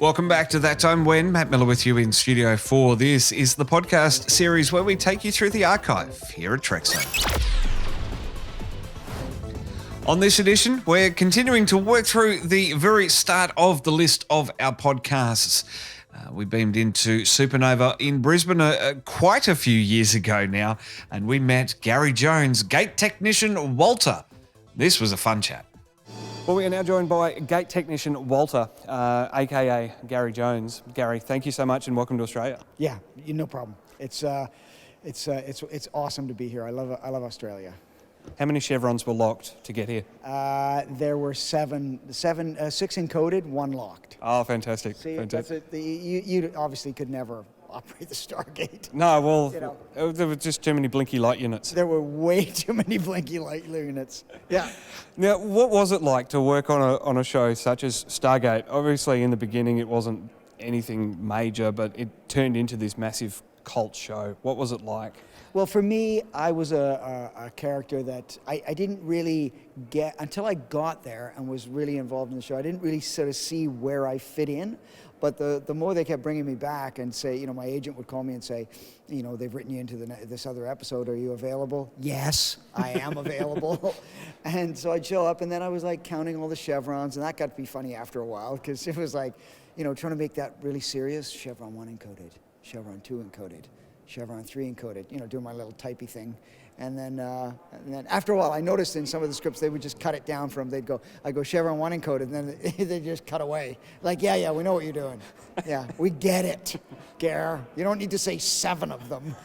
Welcome back to That Time When. Matt Miller with you in Studio 4. This is the podcast series where we take you through the archive here at Trekzone. On this edition, we're continuing to work through the very start of the list of our podcasts. We beamed into Supanova in Brisbane quite a few years ago now, and we met Gary Jones, gate technician Walter. This was a fun chat. Well, we are now joined by gate technician Walter, aka Gary Jones. Gary, thank you so much and welcome to Australia. Yeah, no problem. It's awesome to be here. I love Australia. How many chevrons were locked to get here? There were six encoded, one locked. Oh, fantastic! See, fantastic. You obviously could never operate the Stargate. No, well, there were just too many blinky light units. There were way too many blinky light units. Yeah. Now, what was it like to work on a show such as Stargate? Obviously, in the beginning, it wasn't anything major, but it turned into this massive cult show. What was it like? Well, for me, I was a character that I didn't really get, until I got there and was really involved in the show, I didn't really sort of see where I fit in. But the more they kept bringing me back and say, my agent would call me and say, they've written you into this other episode. Are you available? Yes, I am available. And so I'd show up, and then I was like counting all the chevrons, and that got to be funny after a while because it was like, trying to make that really serious. Chevron 1 encoded, Chevron 2 encoded, Chevron 3 encoded, doing my little typey thing. And then after a while, I noticed in some of the scripts, they would just cut it down from, I go Chevron 1 encoded, and then they just cut away. Like, yeah, we know what you're doing. Yeah, we get it, Gare. You don't need to say 7 of them.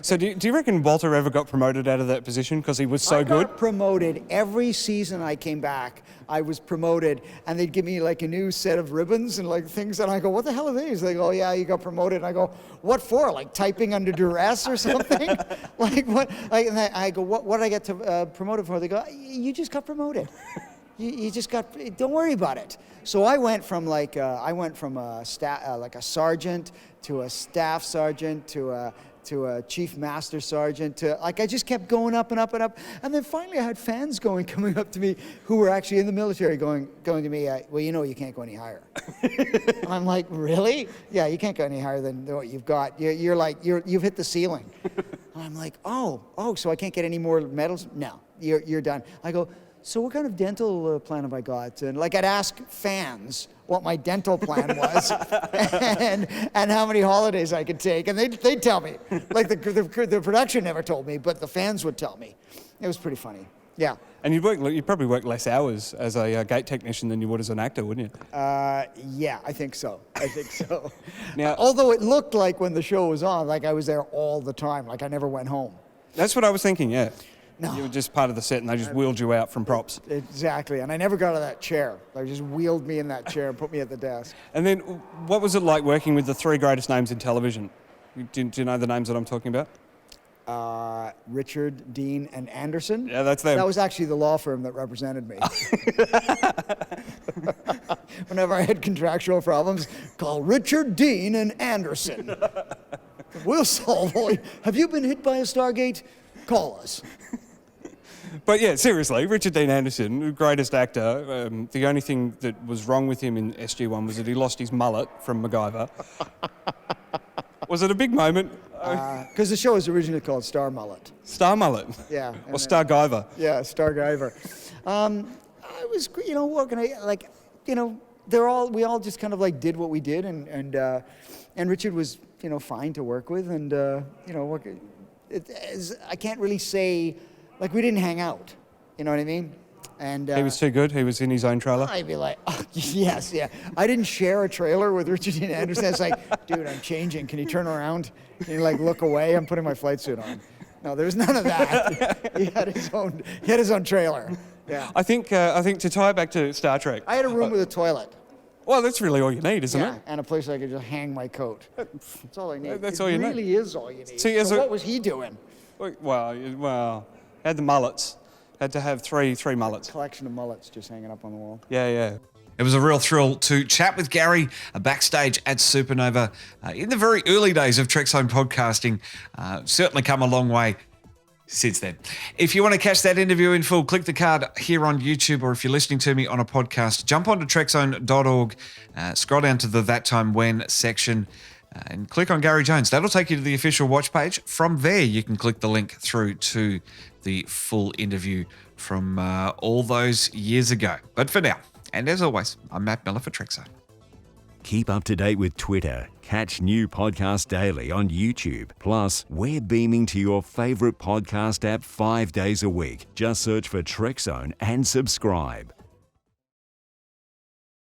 So do you reckon Walter ever got promoted out of that position because he was so good? I got promoted. Every season I came back, I was promoted, and they'd give me like a new set of ribbons and like things, and I go, what the hell are these? They go, oh, yeah, you got promoted. And I go, what for? Like typing under duress or something? Like what? And I go, what did I get promoted for? They go, you just got promoted. You just got, don't worry about it. So I went from a sergeant to a staff sergeant to a chief master sergeant to, I just kept going up and up and up. And then finally I had fans coming up to me who were actually in the military going to me, well, you can't go any higher. And I'm like, really? Yeah, you can't go any higher than what you've got. You've hit the ceiling. And I'm like, oh, so I can't get any more medals? No, you're done. I go, so what kind of dental plan have I got? And I'd ask fans what my dental plan was and how many holidays I could take. And they'd tell me. Like the production never told me, but the fans would tell me. It was pretty funny. Yeah. And you'd probably work less hours as a gate technician than you would as an actor, wouldn't you? Yeah, I think so. Now, although it looked like when the show was on, like I was there all the time, like I never went home. That's what I was thinking, yeah. No. You were just part of the set and they just wheeled you out from props. Exactly, and I never got out of that chair. They just wheeled me in that chair and put me at the desk. And then what was it like working with the 3 greatest names in television? Do you know the names that I'm talking about? Richard, Dean, and Anderson. Yeah, that's them. That was actually the law firm that represented me. Whenever I had contractual problems, call Richard, Dean, and Anderson. We'll solve all. Have you been hit by a Stargate? Call us. But yeah, seriously, Richard Dean Anderson, greatest actor. The only thing that was wrong with him in SG-1 was that he lost his mullet from MacGyver. Was it a big moment? Because the show was originally called Star Mullet. Star Mullet? Yeah. Or Starguyver? Yeah, Starguyver. I was, working, we all just kind of did what we did, and Richard was, fine to work with, and, I can't really say, we didn't hang out, you know what I mean? And he was too good? He was in his own trailer? I'd be like, oh, yes, yeah. I didn't share a trailer with Richard Dean Anderson. It's like, dude, I'm changing. Can you turn around? Can you look away? I'm putting my flight suit on. No, there's none of that. He had his own trailer. Yeah. I think to tie it back to Star Trek. I had a room with a toilet. Well, that's really all you need, isn't it? And a place I could just hang my coat. That's all I need. That's all you need. It really is all you need. See, so what was he doing? Well, had the mullets. Had to have three mullets. Collection of mullets just hanging up on the wall. Yeah. It was a real thrill to chat with Gary backstage at Supanova in the very early days of Trekzone podcasting. Certainly come a long way since then. If you want to catch that interview in full, click the card here on YouTube, or if you're listening to me on a podcast, jump onto Trekzone.org, scroll down to the That Time When section, and click on Gary Jones. That'll take you to the official watch page. From there, you can click the link through to the full interview from all those years ago. But for now, and as always, I'm Matt Miller for Trekzone. Keep up to date with Twitter. Catch new podcasts daily on YouTube. Plus, we're beaming to your favorite podcast app 5 days a week. Just search for Trekzone and subscribe.